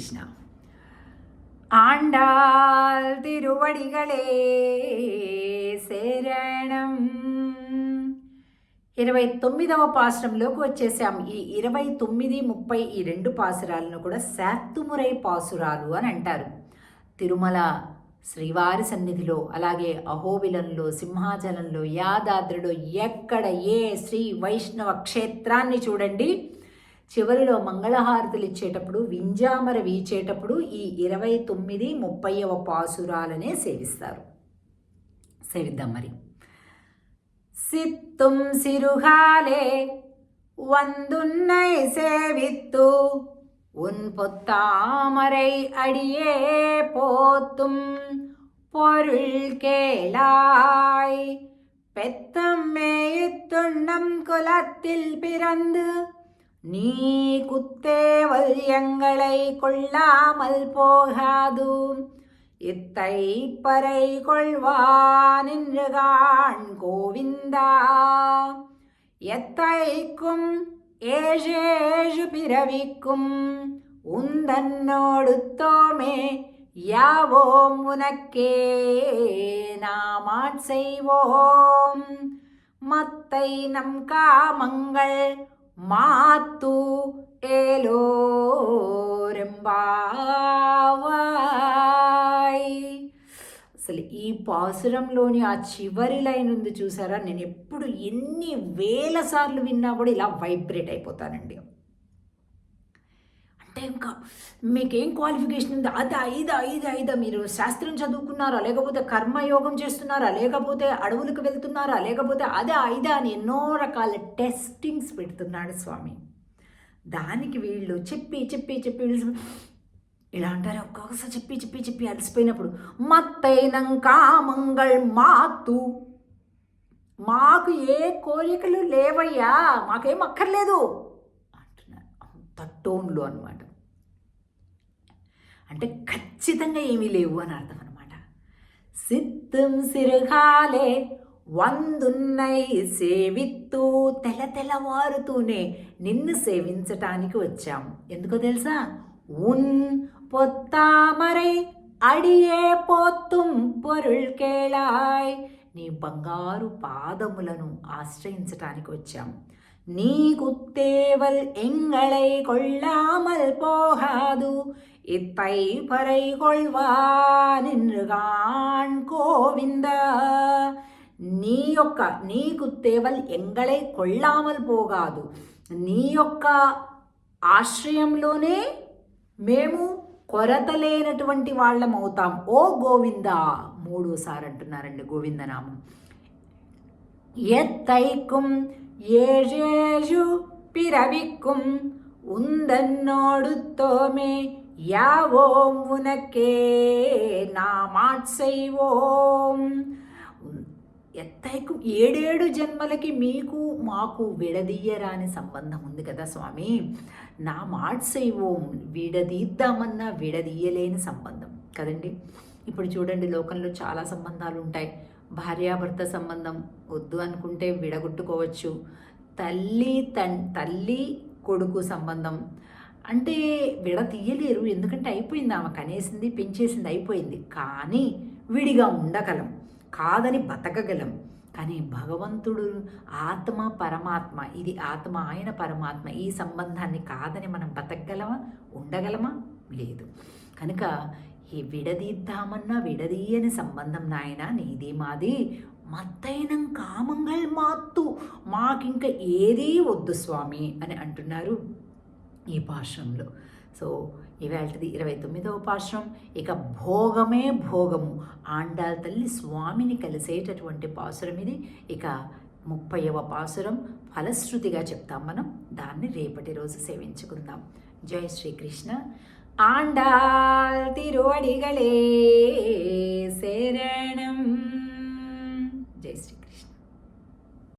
కృష్ణ. ఆండాల్ తిరువడిగళే శరణం. 29వ పాసురంలోకి వచ్చేసాం. ఈ 29, 30 ఈ 2 పాసురాలను కూడా శాత్తుమురై పాసురాలు అని అంటారు. తిరుమల శ్రీవారి సన్నిధిలో, అలాగే అహోబిలంలో, సింహాచలంలో, యాదాద్రిలో ఎక్కడ ఏ శ్రీ వైష్ణవ క్షేత్రాన్ని చూడండి, చివరిలో మంగళహారతులు ఇచ్చేటప్పుడు, వింజామర వీచేటప్పుడు ఈ 29, 30వ పాసురాలనే సేవిస్తారు. సేవిద్దాం మరి. சித்தும் சிறுகாலே வந்துன்னை சேவித்து உன் பொத்தாமரை அடியே போத்தும் பொருள் கேளாய். பெத்தம் மேயுத்துண்ணம் குலத்தில் பிறந்து நீ குத்தேவல் எங்களை கொள்ளாமல் போகாது. இத்தை பறை கொள்வானின்றுகான் கோவிந்தா. எத்தைக்கும் ஏழேழு பிறவிக்கும் உந்தன்னோடுத்தோமே யாவோம் உனக்கே நாமாட் செய்வோம். மத்தை நம் காமங்கள் மாத்து ఏలోరెంబావాయ్. అసలు ఈ పాసురంలోని ఆ చివరి లైన్ ఉంది చూసారా, నేను ఎప్పుడు ఎన్ని వేల సార్లు విన్నా కూడా ఇలా వైబ్రేట్ అయిపోతానండి. అంటే ఇంకా మీకేం క్వాలిఫికేషన్ ఉంది, ఐదా మీరు శాస్త్రం చదువుకున్నారా, లేకపోతే కర్మయోగం చేస్తున్నారా, లేకపోతే అడవులకు వెళ్తున్నారా, లేకపోతే ఐదా అని ఎన్నో రకాల టెస్టింగ్స్ పెడుతున్నాడు స్వామి. దానికి వీళ్ళు చెప్పి ఇలా అంటారు. ఒక్కొక్కసారి చెప్పి అలసిపోయినప్పుడు మత్తైనం కామంగళ్ మాతు, మాకు ఏ కోరికలు లేవయ్యా, మాకేం అక్కర్లేదు అంటున్నారు. అంత టోన్లో అనమాట. అంటే ఖచ్చితంగా ఏమీ లేవు అని అర్థం అనమాట. సిత్తం సిరుగాలే వందున్నై సేవిత్తూ, తెల్లవారుతూనే నిన్ను సేవించటానికి వచ్చాం. ఎందుకో తెలుసా? ఉన్ పొత్తామరై అడియే పోత్తుం పొరుల్ కేళాయ్, నీ బంగారు పాదములను ఆశ్రయించటానికి వచ్చాం. நீ குத்தேவல் எங்களை கொள்ளாமல் போகாது. இத்தை பறை கொள்வானின்றுகான் கோவிந்தா. నీ కుత్తేవల్ ఎంగళై కొళ్ళామల్ పోగాదు, నీ యొక్క ఆశ్రయంలోనే మేము కొరత లేనటువంటి వాళ్ళం అవుతాం. ఓ గోవిందా, 3సారి అంటున్నారండి గోవిందనామం. ఎత్తైకుం ஏழேழு பிறவிக்கும் உந்தன்னோடுத்தோமே யாவோம் உனக்கே நாமாட் செய்வோம். ఎత్తైకు 7 జన్మలకి మీకు మాకు విడదీయరాని సంబంధం ఉంది కదా స్వామి. నా మాట సైవోం, విడదీద్దామన్నా విడదీయలేని సంబంధం కదండి. ఇప్పుడు చూడండి, లోకంలో చాలా సంబంధాలు ఉంటాయి. భార్యాభర్త సంబంధం వద్దు అనుకుంటే విడగొట్టుకోవచ్చు. తల్లి కొడుకు సంబంధం అంటే విడతీయలేరు, ఎందుకంటే అయిపోయింది, ఆమె కనేసింది పెంచేసింది అయిపోయింది. కానీ విడిగా ఉండగలం, కాదని బతకగలం. కానీ భగవంతుడు ఆత్మ పరమాత్మ, ఇది ఆత్మ ఆయన పరమాత్మ, ఈ సంబంధాన్ని కాదని మనం బతకగలమా, ఉండగలమా? లేదు. కనుక ఈ విడదీద్దామన్నా విడదీయని సంబంధం నాయన నీది మాది. మత్తైనం కామంగళ్ మాత్తు, మాకింక ఏదీ వద్దు స్వామి అని అంటున్నారు ఈ పాశ్రంలో. సో ఇవాళది 29వ పాశ్రం. ఇక భోగమే భోగము, ఆండాల్ తల్లి స్వామిని కలిసేటటువంటి పాసురం ఇది. ఇక 30వ పాసురం ఫలశ్రుతిగా చెప్తాం మనం, దాన్ని రేపటి రోజు సేవించుకుందాం. జై శ్రీకృష్ణ. ஆண்டாள் திருவடிகளே சரணம்.